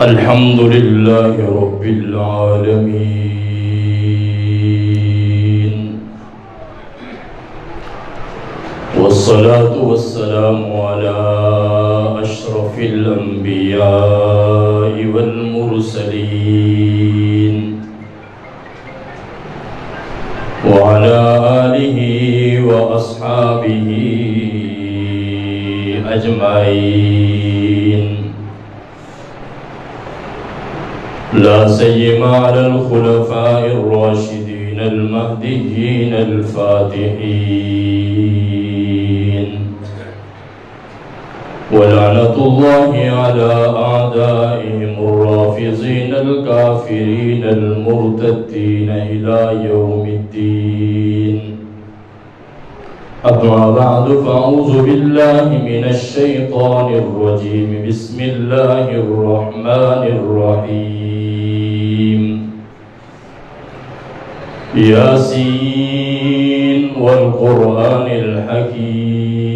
الحمد لله رب العالمين، والصلاة والسلام على أشرف الأنبياء والمرسلين وعلى آله وأصحابه أجمعين، لا سيما على الخلفاء الراشدين المهديين الفاتحين، ولعنة الله على أعدائهم الرافضين الكافرين المرتدين إلى يوم الدين. أما بعد فأعوذ بالله من الشيطان الرجيم. بسم الله الرحمن الرحيم. ياسين والقرآن الحكيم،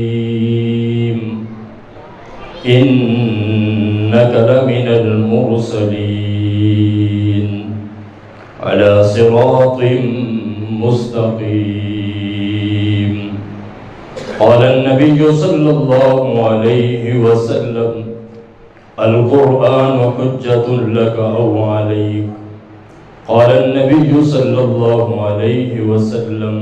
إنك لمن المرسلين على صراط مستقيم. قال النبي صلى الله عليه وسلم: القرآن حجة لك أو عليك. قال النبي صلى الله عليه وسلم: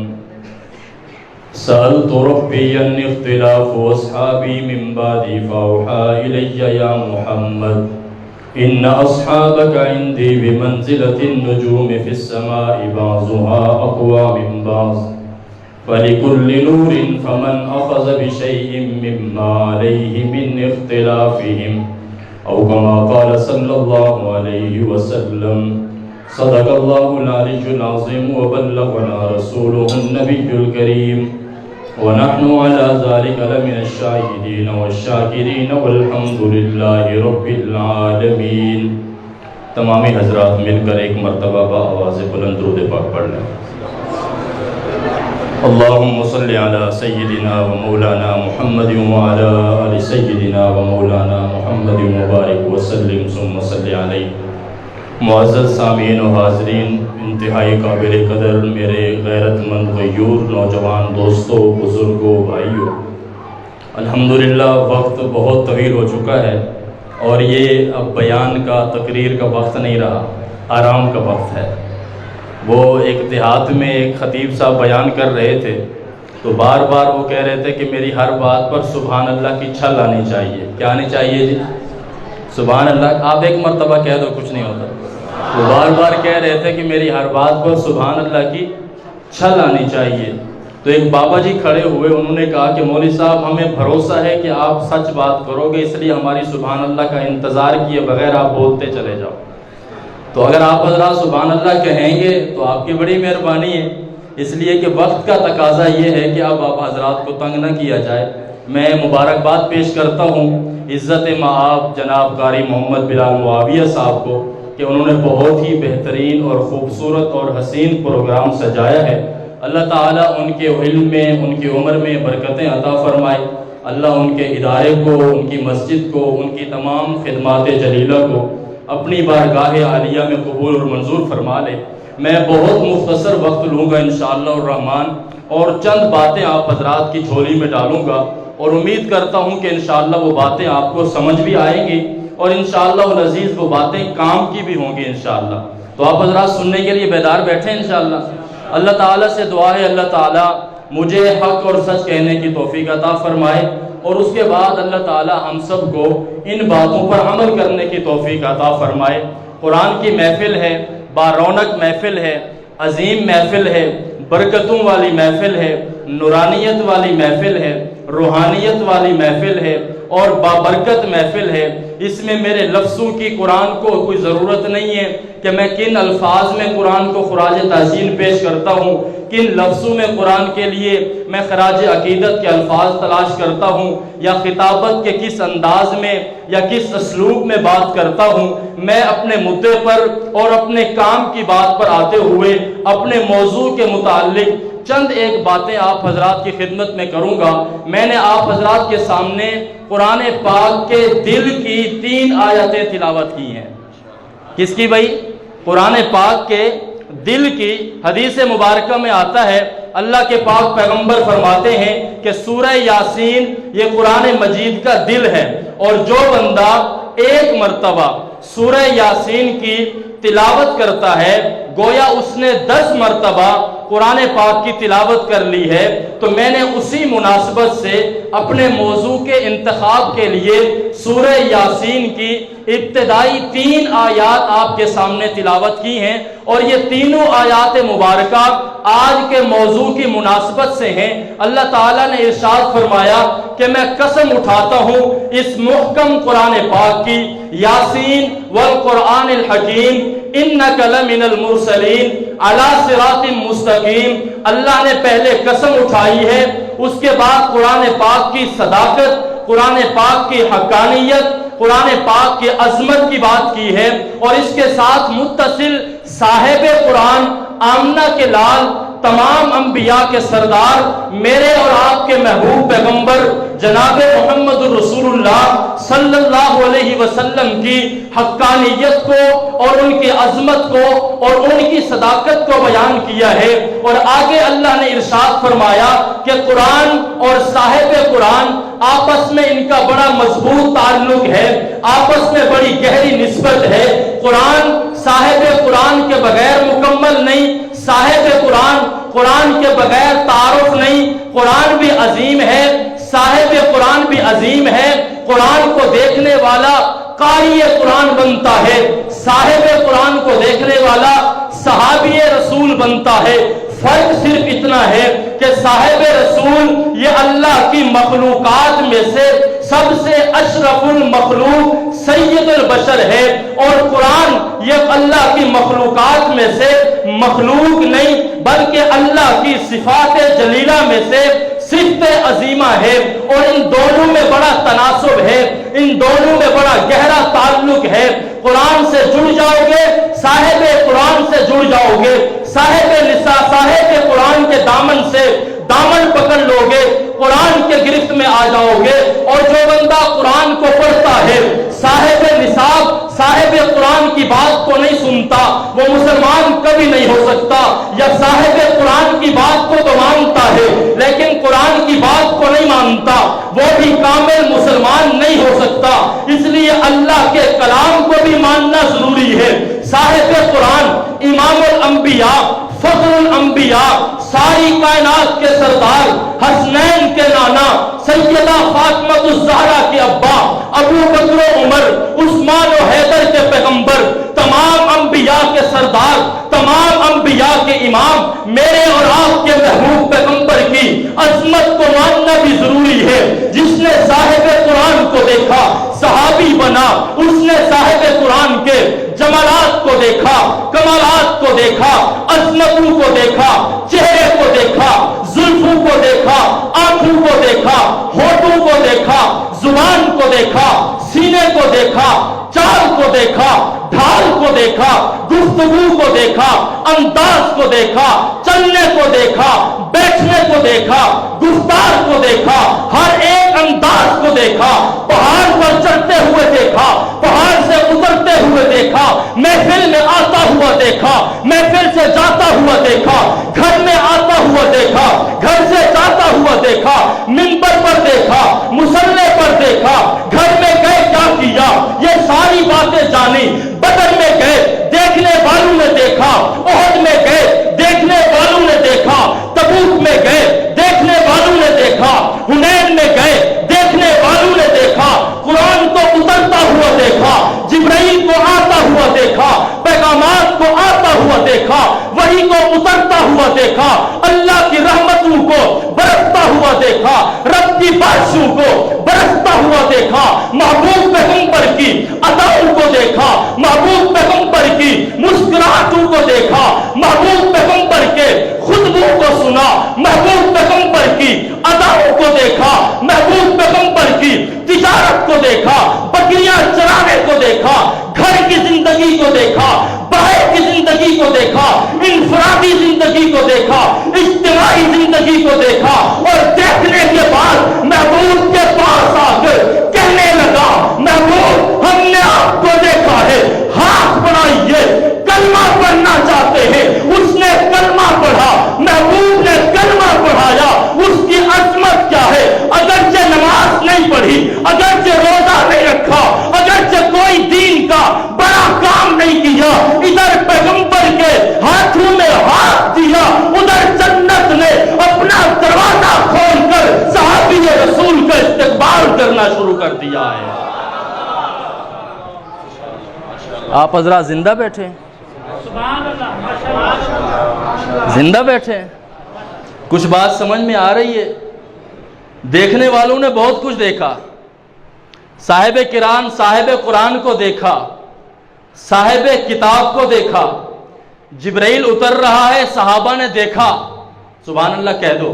سألت ربي عن اختلاف أصحابي من بعدي فأوحى إلي يا محمد إن أصحابك عندي بمنزلة النجوم في السماء بعضها أقوى من بعض، فلكل نور فمن أخذ بشيء مما عليه من اختلافهم، أو كما قال صلى الله عليه وسلم. صدق الله العلي العظيم وبلغنا رسوله النبي الكريم، ونحن على ذلك لمن الشاهدين والشاكرين والحمد لله رب العالمين. تمامی حضرات مل کر ایک مرتبہ بآواز بلند درود پاک پڑھ لیں. اللهم صل على سيدنا ومولانا محمد وعلى آل سيدنا ومولانا محمد وبارك وسلم ثم صل عليه. معزز سامعین و حاضرین، انتہائی قابل قدر میرے غیرت مند غیور نوجوان دوستوں، بزرگوں، بھائیوں، الحمدللہ وقت بہت طویل ہو چکا ہے اور یہ اب بیان کا، تقریر کا وقت نہیں رہا، آرام کا وقت ہے. وہ ایک دیہات میں ایک خطیب صاحب بیان کر رہے تھے تو بار بار وہ کہہ رہے تھے کہ میری ہر بات پر سبحان اللہ کی چھل آنی چاہیے. کیا آنی چاہیے جی؟ سبحان اللہ. آپ ایک مرتبہ کہہ دو کچھ نہیں ہوتا. وہ بار بار کہہ رہے تھے کہ میری ہر بات پر سبحان اللہ کی چھل آنی چاہیے. تو ایک بابا جی کھڑے ہوئے، انہوں نے کہا کہ مولوی صاحب ہمیں بھروسہ ہے کہ آپ سچ بات کرو گے، اس لیے ہماری سبحان اللہ کا انتظار کیے بغیر آپ بولتے چلے جاؤ. تو اگر آپ حضرات سبحان اللہ کہیں گے تو آپ کی بڑی مہربانی ہے، اس لیے کہ وقت کا تقاضا یہ ہے کہ اب آپ حضرات کو تنگ نہ کیا جائے. میں مبارکباد پیش کرتا ہوں عزت مآب جناب قاری محمد بلال معاویہ صاحب کو کہ انہوں نے بہت ہی بہترین اور خوبصورت اور حسین پروگرام سجایا ہے. اللہ تعالیٰ ان کے علم میں، ان کی عمر میں برکتیں عطا فرمائے. اللہ ان کے ادارے کو، ان کی مسجد کو، ان کی تمام خدمات جلیلہ کو اپنی بارگاہ عالیہ میں قبول اور منظور فرما لے. میں بہت مختصر وقت لوں گا انشاءاللہ الرحمن اور چند باتیں آپ حضرات کی جھولی میں ڈالوں گا اور امید کرتا ہوں کہ انشاءاللہ وہ باتیں آپ کو سمجھ بھی آئیں گی اور انشاءاللہ العزیز وہ باتیں کام کی بھی ہوں گی انشاءاللہ. تو آپ حضرات سننے کے لیے بیدار بیٹھے ہیں انشاءاللہ. اللہ تعالیٰ سے دعا ہے اللہ تعالیٰ مجھے حق اور سچ کہنے کی توفیق عطا فرمائے اور اس کے بعد اللہ تعالیٰ ہم سب کو ان باتوں پر عمل کرنے کی توفیق عطا فرمائے. قرآن کی محفل ہے، بارونق محفل ہے، عظیم محفل ہے، برکتوں والی محفل ہے، نورانیت والی محفل ہے، روحانیت والی محفل ہے اور بابرکت محفل ہے. اس میں میرے لفظوں کی قرآن کو کوئی ضرورت نہیں ہے کہ میں کن الفاظ میں قرآن کو خراج تحسین پیش کرتا ہوں، کن لفظوں میں قرآن کے لیے میں خراج عقیدت کے الفاظ تلاش کرتا ہوں یا خطابت کے کس انداز میں یا کس اسلوب میں بات کرتا ہوں. میں اپنے مدعے پر اور اپنے کام کی بات پر آتے ہوئے اپنے موضوع کے متعلق چند ایک باتیں آپ حضرات کی خدمت میں کروں گا۔ میں نے آپ حضرات کے سامنے قرآن پاک کے دل کی 3 آیتیں تلاوت کی ہیں۔ کس کی بھائی؟ قرآن پاک کے دل کی۔ حدیث مبارکہ میں آتا ہے، اللہ کے پاک پیغمبر فرماتے ہیں کہ سورہ یاسین یہ قرآن مجید کا دل ہے، اور جو بندہ ایک مرتبہ سورہ یاسین کی تلاوت کرتا ہے گویا اس نے 10 مرتبہ قرآن پاک کی تلاوت کر لی ہے۔ تو میں نے اسی مناسبت سے اپنے موضوع کے انتخاب کے لیے سورہ یاسین کی ابتدائی 3 آیات آپ کے سامنے تلاوت کی ہیں، اور یہ تینوں آیات مبارکہ آج کے موضوع کی مناسبت سے ہیں۔ اللہ تعالیٰ نے ارشاد فرمایا کہ میں قسم اٹھاتا ہوں اس محکم قرآن پاک کی، یاسین والقرآن الحکیم انک لمن المرسلین علی صراط مستقیم۔ اللہ نے پہلے قسم اٹھائی ہے، اس کے بعد قرآن پاک کی صداقت، قرآن پاک کی حقانیت، قرآن پاک کی عظمت کی بات کی ہے، اور اس کے ساتھ متصل صاحب قرآن آمنہ کے لال، تمام انبیاء کے سردار، میرے اور آپ کے محبوب پیغمبر جناب محمد رسول اللہ صلی اللہ علیہ وسلم کی حقانیت کو اور ان کی عظمت کو اور ان کی صداقت کو بیان کیا ہے۔ اور آگے اللہ نے ارشاد فرمایا کہ قرآن اور صاحب قرآن آپس میں ان کا بڑا مضبوط تعلق ہے، آپس میں بڑی گہری نسبت ہے۔ قرآن صاحب قرآن کے بغیر مکمل نہیں، صاحب قرآن کے بغیر تعارف نہیں۔ قرآن بھی عظیم ہے، صاحب قرآن بھی عظیم ہے۔ قرآن کو دیکھنے والا قاری قرآن بنتا ہے، صاحب قرآن کو دیکھنے والا صحابی رسول بنتا ہے۔ فرق صرف اتنا ہے کہ صاحب رسول یہ اللہ کی مخلوقات میں سے سب سے اشرف المخلوق سید البشر ہے، اور قرآن یہ اللہ کی مخلوقات میں سے مخلوق نہیں بلکہ اللہ کی صفات جلیلہ میں سے صفت عظیمہ ہے، اور ان دونوں میں بڑا تناسب ہے، ان دونوں میں بڑا گہرا تعلق ہے۔ قرآن سے جڑ جاؤ گے، صاحب قرآن سے جڑ جاؤ گے، صاحب قرآن کے دامن سے دامن پکڑ لو گے، قرآن کے گرفت میں آ جاؤ گے۔ اور جو بندہ قرآن کو پڑھتا ہے، صاحب نصاب صاحب قرآن کی بات کو نہیں سنتا، وہ مسلمان کبھی نہیں ہو سکتا۔ یا صاحب قرآن کی بات کو تو مانتا ہے لیکن قرآن کی بات کو نہیں مانتا، وہ بھی کامل مسلمان نہیں ہو سکتا۔ اس لیے اللہ کے کلام کو بھی ماننا ضروری ہے۔ صاحب قرآن امام الانبیاء، فخر الانبیاء، ساری کائنات کے سردار، حسنین کے نانا، سیدہ فاطمہ الزہرا کے ابا، ابو بکر و عمر، عثمان و حیدر کے پیغمبر، تمام انبیاء کے سردار، تمام انبیاء کے امام، میرے اور آپ کے محبوب پیغمبر کی عظمت کو ماننا بھی ضروری ہے۔ جس نے صاحب قرآن کو دیکھا صحابی بنا، اس نے صاحب قرآن کے جمالات کو دیکھا، کمالات کو دیکھا، عظمتوں کو دیکھا، چہرے کو دیکھا، زلفوں کو دیکھا، آنکھوں کو دیکھا، ہونٹوں کو دیکھا، زبان کو دیکھا، سینے کو دیکھا، چال کو دیکھا، ڈھال کو دیکھا، گفتگو کو دیکھا، انداز کو دیکھا، چلنے کو دیکھا، بیٹھنے کو دیکھا، گفتار کو دیکھا، ہر ایک انداز کو دیکھا، پہاڑ پر چڑھتے ہوئے دیکھا، پہاڑ سے اترتے ہوئے دیکھا، محفل میں آتا ہوا دیکھا، محفل سے جاتا ہوا دیکھا، گھر میں آتا ہوا دیکھا، گھر سے جاتا ہوا دیکھا، منبر پر دیکھا، مصلی پر دیکھا، گھر میں گئے کیا کیا، یہ ساری باتیں جانی۔ بدر میں گئے، دیکھنے والوں نے دیکھا، احد میں گئے، دیکھنے والوں نے دیکھا، تبوک میں گئے، دیکھنے والوں نے دیکھا، حنین میں گئے، دیکھنے والوں نے دیکھا، قرآن کو اترتا ہوا دیکھا، جبرائیل کو آتا ہوا دیکھا، پیغامات کو آتا ہوا دیکھا، وحی کو اترتا ہوا دیکھا، اللہ کی رحمتوں کو برستا ہوا دیکھا، رب کی بارشوں کو برستا ہوا دیکھا، محبوب پیغمبر کی اداؤں کو دیکھا، محبوب پیغمبر کی مسکراہٹوں کو دیکھا، محبوب پیغمبر کے خطبوں کو سنا، محبوب پیغمبر کی اداؤں کو دیکھا، محبوب پیغمبر کی تجارت کو دیکھا، بکریاں چرانے کو دیکھا، گھر کی زندگی کو دیکھا، باہر کی زندگی کو دیکھا، انفرادی زندگی کو دیکھا، اجتماعی زندگی کو دیکھا اور دیکھنے کے بعد محبوب کے پاس آ کر کہنے لگا محبوب ہم نے آپ کو دیکھا ہے، ہاتھ بڑھائیے، کلمہ پڑھنا چاہتے ہیں۔ اس نے کلمہ پڑھا، محبوب نے کلمہ پڑھایا۔ اس کی عظمت کیا ہے؟ اگرچہ نماز نہیں پڑھی، اگرچہ روزہ نہیں رکھا، اگرچہ کوئی دین کا بڑا کام نہیں کیا، ادھر پیغمبر کے ہاتھوں میں ہاتھ دیا، ادھر جنت نے اپنا دروازہ کھول کر صحابی رسول کا استقبال کرنا شروع کر دیا ہے۔ آپ حضرات زندہ بیٹھے ہیں، زندہ بیٹھے ہیں، کچھ بات سمجھ میں آ رہی ہے؟ دیکھنے والوں نے بہت کچھ دیکھا، صاحب کرام صاحب قرآن کو دیکھا، صاحب کتاب کو دیکھا، جبرائیل اتر رہا ہے، صحابہ نے دیکھا۔ سبحان اللہ کہہ دو۔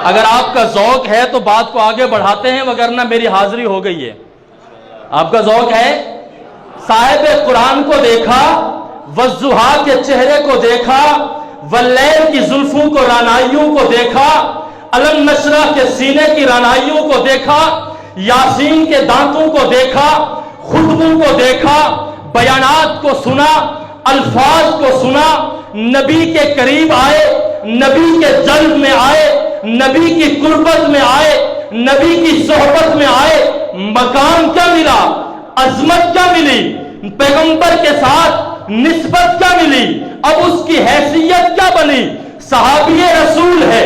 اگر آپ کا ذوق ہے تو بات کو آگے بڑھاتے ہیں، وگرنہ میری حاضری ہو گئی ہے۔ آپ کا ذوق ہے؟ صاحب قرآن کو دیکھا، والضحیٰ کے چہرے کو دیکھا، واللیل کی زلفوں کو، رعنائیوں کو دیکھا، علم نشرح کے سینے کی رعنائیوں کو دیکھا، یاسین کے دانتوں کو دیکھا، خطبوں کو دیکھا، بیانات کو سنا، الفاظ کو سنا، نبی کے قریب آئے، نبی کے جلد میں آئے، نبی کی قربت میں آئے، نبی کی صحبت میں آئے۔ مقام کیا ملا؟ عظمت کیا ملی؟ پیغمبر کے ساتھ نسبت کیا ملی؟ اب اس کی حیثیت کیا بنی؟ صحابی رسول ہے،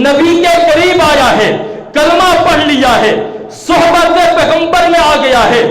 نبی کے قریب آیا ہے، کلمہ پڑھ لیا ہے، صحبت پیغمبر میں آ گیا ہے،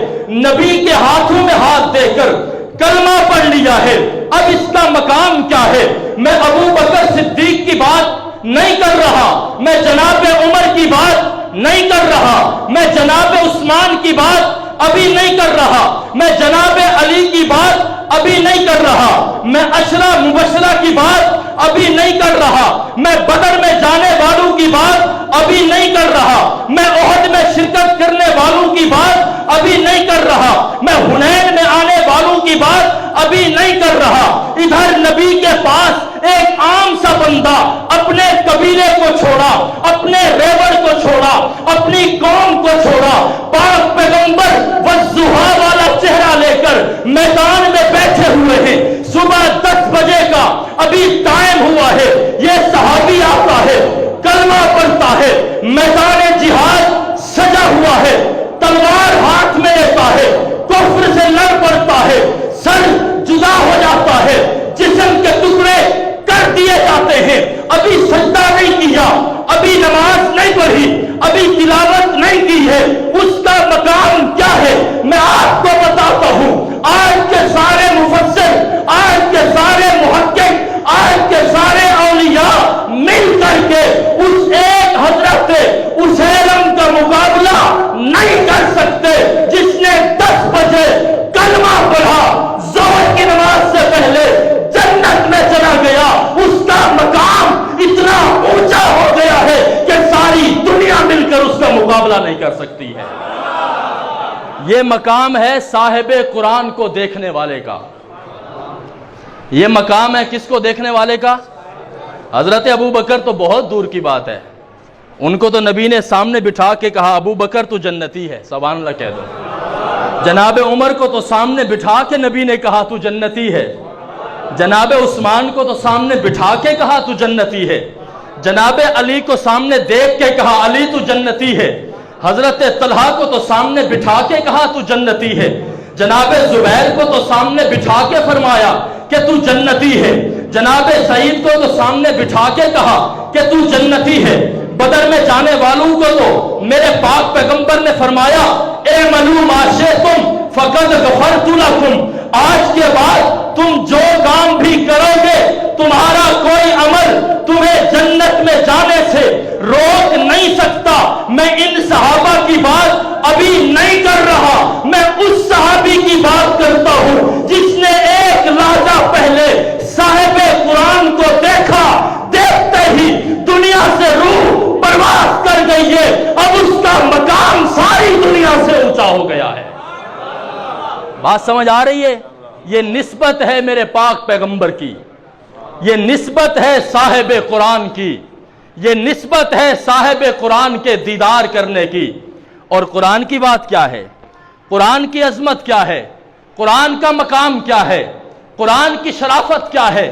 نبی کے ہاتھوں میں ہاتھ دے کر کلمہ پڑھ لیا ہے۔ اب اس کا مقام کیا ہے؟ میں ابو بکر صدیق کی بات نہیں کر رہا، میں جناب عمر کی بات نہیں کر رہا، میں جناب عثمان کی بات ابھی نہیں کر رہا، میں جناب علی کی بات ابھی نہیں کر رہا، میں عشرہ مبشرہ کی بات ابھی نہیں کر رہا، میں بدر میں جانے والوں کی بات ابھی نہیں کر رہا، میں احد میں شرکت کرنے والوں کی بات ابھی نہیں کر رہا، میں حنین میں آنے والوں کی بات ابھی نہیں کر رہا۔ ادھر نبی کے پاس ایک عام سا بندہ اپنے قبیلے کو چھوڑا، اپنے ریوڑ کو چھوڑا، اپنی قوم کو چھوڑا، پاک پیغمبر والضحیٰ والا چہرہ لے کر میدان میں بیٹھے ہوئے ہیں۔ صبح 10 بجے کا ابھی ٹائم ہوا ہے، یہ صحابی آتا ہے، کلمہ پڑھتا ہے، میدان جہاد سجا ہوا ہے، تلوار ہاتھ میں لیتا ہے، کفر سے لڑ پڑتا ہے، سر جدا ہو جاتا ہے، جسم کے ٹکڑے کر دیے جاتے ہیں۔ ابھی سجدہ نہیں کیا، ابھی نماز نہیں پڑھی، ابھی تلاوت نہیں کی ہے، اس کا مقام کیا ہے؟ میں آپ کو بتاتا ہوں۔ آج کے سارے مفسر، آج کے سارے محقق، آج کے سارے اولیاء مل کر کے اس ایک حضرت اسیلم کا مقابلہ نہیں کر سکتے جس نے 10 بجے کلمہ پڑھا، ظہر کی نماز سے پہلے جنت میں چلا گیا۔ اس کا مقام اتنا اونچا ہو گیا ہے کہ ساری دنیا مل کر اس کا مقابلہ نہیں کر سکتی ہے۔ یہ مقام ہے صاحب قرآن کو دیکھنے والے کا۔ یہ مقام ہے کس کو دیکھنے والے کا؟ حضرت ابو بکر تو بہت دور کی بات ہے، ان کو تو نبی نے سامنے بٹھا کے کہا ابو بکر تو جنتی ہے، سبحان اللہ کہہ دو۔ جناب عمر کو تو سامنے بٹھا کے نبی نے کہا تو جنتی ہے، جناب عثمان کو تو سامنے بٹھا کے کہا تو جنتی ہے، جناب علی کو سامنے دیکھ کے کہا علی تو جنتی ہے، حضرت طلحہ کو تو سامنے بٹھا کے کہا تو جنتی ہے، جناب زبیر کو تو سامنے بٹھا کے فرمایا کہ تو جنتی ہے، جناب سعید کو تو سامنے بٹھا کے کہا کہ تو جنتی ہے۔ بدر میں جانے والوں کو تو میرے پاک پیغمبر نے فرمایا اعملوا ما شئتم فقد غفرت لکم، آج کے بعد تم جو کام بھی کرو گے تمہارا کوئی عمل تمہیں جنت میں جانے سے روک نہیں سکتا۔ میں ان صحابہ کی بات ابھی نہیں کر رہا، میں اس صحابی کی بات کرتا ہوں جس نے ایک لحظہ پہلے صاحب قرآن کو دیکھا، دیکھتے ہی دنیا سے روح پرواز کر گئی ہے، اب اس کا مقام ساری دنیا سے اونچا ہو گیا ہے۔ بات سمجھ آ رہی ہے؟ یہ نسبت ہے میرے پاک پیغمبر کی، یہ نسبت ہے صاحب قرآن کی، یہ نسبت ہے صاحب قرآن کے دیدار کرنے کی۔ اور قرآن کی بات کیا ہے؟ قرآن کی عظمت کیا ہے؟ قرآن کا مقام کیا ہے؟ قرآن کی شرافت کیا ہے؟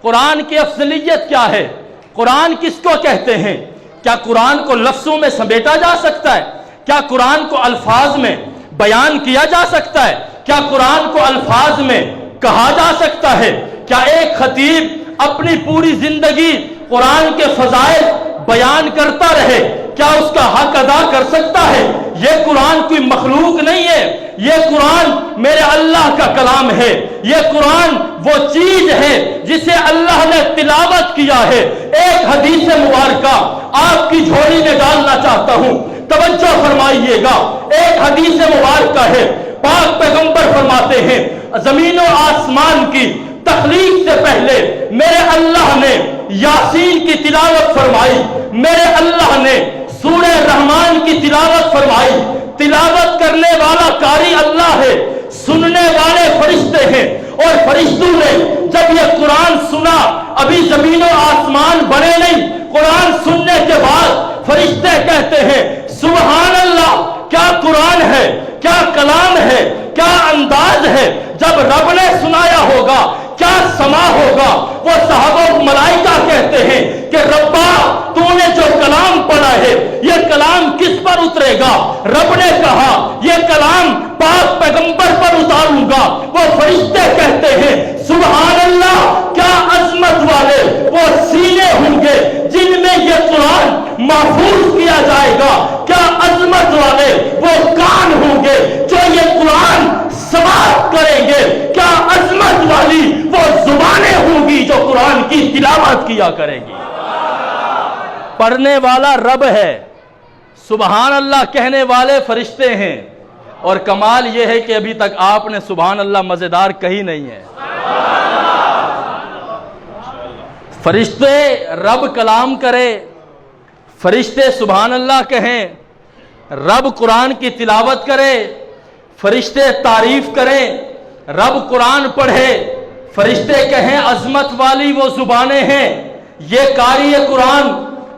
قرآن کی افضلیت کیا ہے؟ قرآن کس کو کہتے ہیں؟ کیا قرآن کو لفظوں میں سمیٹا جا سکتا ہے؟ کیا قرآن کو الفاظ میں بیان کیا جا سکتا ہے؟ کیا قرآن کو الفاظ میں کہا جا سکتا ہے؟ کیا ایک خطیب اپنی پوری زندگی قرآن کے فضائل بیان کرتا رہے؟ کیا اس کا حق ادا کر سکتا ہے؟ یہ قرآن کوئی مخلوق نہیں ہے، یہ قرآن میرے اللہ کا کلام ہے۔ یہ قرآن وہ چیز ہے جسے اللہ نے تلاوت کیا ہے۔ ایک حدیث مبارکہ آپ کی جھولی میں ڈالنا چاہتا ہوں، توجہ فرمائیے گا۔ ایک حدیث مبارکہ ہے، پاک پیغمبر فرماتے ہیں زمین و آسمان کی تخلیق سے پہلے میرے اللہ نے یاسین کی تلاوت فرمائی، میرے اللہ نے سورہ رحمان کی تلاوت فرمائی۔ تلاوت کرنے والا قاری اللہ ہے، سننے والے فرشتے ہیں، اور فرشتوں نے جب یہ قرآن سنا، ابھی زمین و آسمان بنے نہیں، قرآن سننے کے بعد فرشتے کہتے ہیں سبحان اللہ، کیا قرآن ہے، کیا کلام ہے، کیا انداز ہے۔ جب رب نے سنایا ہوگا کیا سما ہوگا۔ وہ صحابہ ملائکہ کہتے ہیں کہ ربا تو نے جو کلام پڑھا ہے یہ کلام کس پر اترے گا؟ رب نے کہا یہ کلام پاک پیغمبر پر اتاروں گا۔ وہ فرشتے کہتے ہیں سبحان اللہ، کیا عظمت والے وہ سینے ہوں گے جن میں یہ قرآن محفوظ کیا جائے گا، کیا عظمت والے وہ کان ہوں گے جو یہ قرآن سماعت کریں گے، کیا عظمت والی وہ زبانیں ہوں گی جو قرآن کی تلاوت کیا کریں گی۔ پڑھنے والا رب ہے، سبحان اللہ کہنے والے فرشتے ہیں، اور کمال یہ ہے کہ ابھی تک آپ نے سبحان اللہ مزیدار کہی نہیں ہے۔ فرشتے رب کلام کرے، فرشتے سبحان اللہ کہیں، رب قرآن کی تلاوت کرے، فرشتے تعریف کریں، رب قرآن پڑھے، فرشتے کہیں عظمت والی وہ زبانیں ہیں۔ یہ قاری قرآن،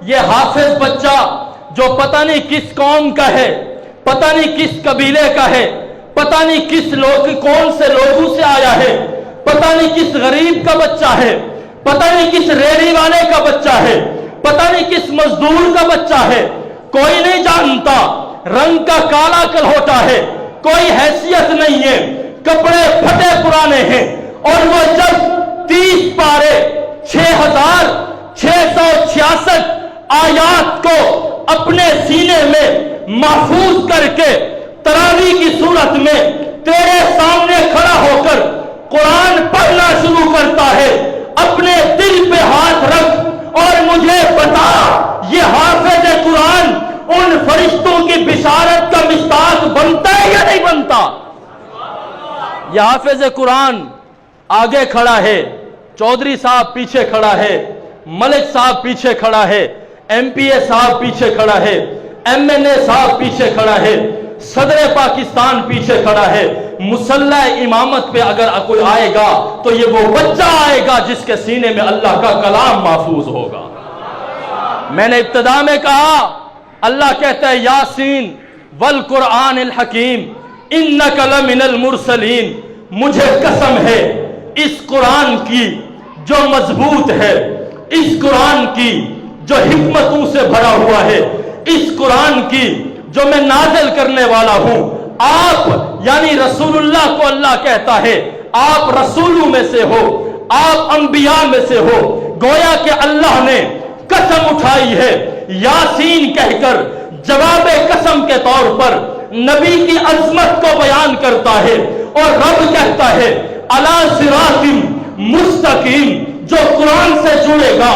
یہ حافظ بچہ جو پتہ نہیں کس قوم کا ہے، پتہ نہیں کس قبیلے کا ہے، پتہ نہیں کس کون سے لوگوں سے آیا ہے، پتہ نہیں کس غریب کا بچہ ہے، پتہ نہیں کس ریڑھی والے کا بچہ ہے، پتہ نہیں کس مزدور کا بچہ ہے، کوئی نہیں جانتا، رنگ کا کالا کلہوٹا ہے، کوئی حیثیت نہیں ہے، کپڑے پھٹے پرانے ہیں، اور وہ جب 30 پارے 6666 آیات کو اپنے سینے میں محفوظ کر کے تراویح کی صورت میں تیرے سامنے کھڑا ہو کر قرآن پڑھنا شروع کرتا ہے، اپنے دل پہ ہاتھ رکھ اور مجھے بتا یہ حافظ قرآن ان فرشتوں کی بشارت کا مصداق بنتا ہے یا نہیں بنتا؟ یہ حافظ قرآن آگے کھڑا ہے، چودھری صاحب پیچھے کھڑا ہے، ملک صاحب پیچھے کھڑا ہے، ایم پی اے صاحب پیچھے کھڑا ہے، ایم این اے صاحب پیچھے کھڑا ہے، صدر پاکستان پیچھے کھڑا ہے۔ مسلح امامت پہ اگر کوئی آئے گا تو یہ وہ بچہ آئے گا جس کے سینے میں اللہ کا کلام محفوظ ہوگا۔ میں نے ابتدا میں کہا اللہ کہتا ہے یاسین والقرآن الحکیم انک لمن المرسلین، مجھے قسم ہے اس قرآن کی جو مضبوط ہے، اس قرآن کی جو حکمتوں سے بھرا ہوا ہے، اس قرآن کی جو میں نازل کرنے والا ہوں۔ آپ یعنی رسول اللہ کو اللہ کہتا ہے آپ رسولوں میں سے ہو، آپ انبیاء میں سے ہو، گویا کہ اللہ نے قسم اٹھائی ہے یاسین کہہ کر، جواب قسم کے طور پر نبی کی عظمت کو بیان کرتا ہے، اور رب کہتا ہے علی صراط مستقیم، جو قرآن سے جڑے گا،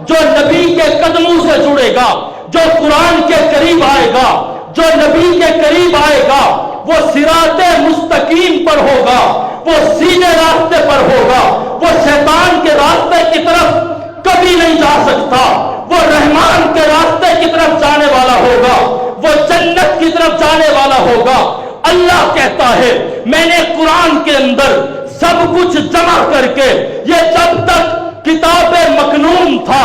جو نبی کے قدموں سے جڑے گا، جو قرآن کے قریب آئے گا، جو نبی کے قریب آئے گا، وہ صراط مستقیم پر ہوگا، وہ سیدھے راستے پر ہوگا، وہ شیطان کے راستے کی طرف کبھی نہیں جا سکتا، وہ رحمان کے راستے کی طرف جانے والا ہوگا، وہ جنت کی طرف جانے والا ہوگا۔ اللہ کہتا ہے میں نے قرآن کے اندر سب کچھ جمع کر کے، یہ جب تک کتاب مکنون تھا،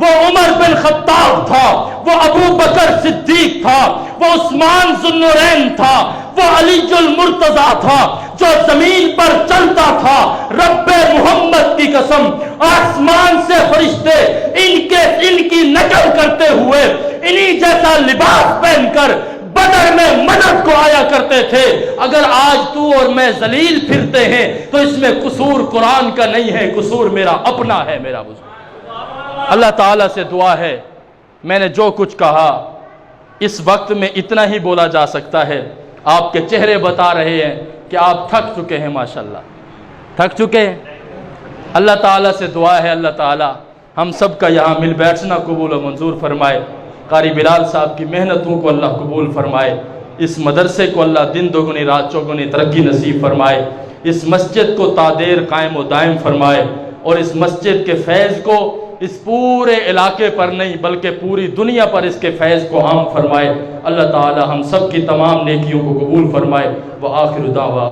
وہ عمر بن خطاب تھا، وہ ابو بکر صدیق تھا، وہ عثمان ذو النورین تھا، وہ علی المرتضیٰ تھا جو زمین پر چلتا تھا۔ رب محمد کی قسم، آسمان سے فرشتے ان کی نقل کرتے ہوئے انہی جیسا لباس پہن کر بدر میں مدد کو آیا کرتے تھے۔ اگر آج تو اور میں ذلیل پھرتے ہیں تو اس میں قصور قرآن کا نہیں ہے، قصور میرا اپنا ہے۔ میرا بزرگ، اللہ تعالیٰ سے دعا ہے، میں نے جو کچھ کہا اس وقت میں اتنا ہی بولا جا سکتا ہے۔ آپ کے چہرے بتا رہے ہیں کہ آپ تھک چکے ہیں، ماشاءاللہ تھک چکے ہیں۔ اللہ تعالیٰ سے دعا ہے اللہ تعالیٰ ہم سب کا یہاں مل بیٹھنا قبول و منظور فرمائے۔ قاری بلال صاحب کی محنتوں کو اللہ قبول فرمائے، اس مدرسے کو اللہ دن دوگنی رات چوگنی ترقی نصیب فرمائے، اس مسجد کو تادیر قائم و دائم فرمائے، اور اس مسجد کے فیض کو اس پورے علاقے پر نہیں بلکہ پوری دنیا پر اس کے فیض کو عام فرمائے۔ اللہ تعالی ہم سب کی تمام نیکیوں کو قبول فرمائے۔ وآخر دعویٰ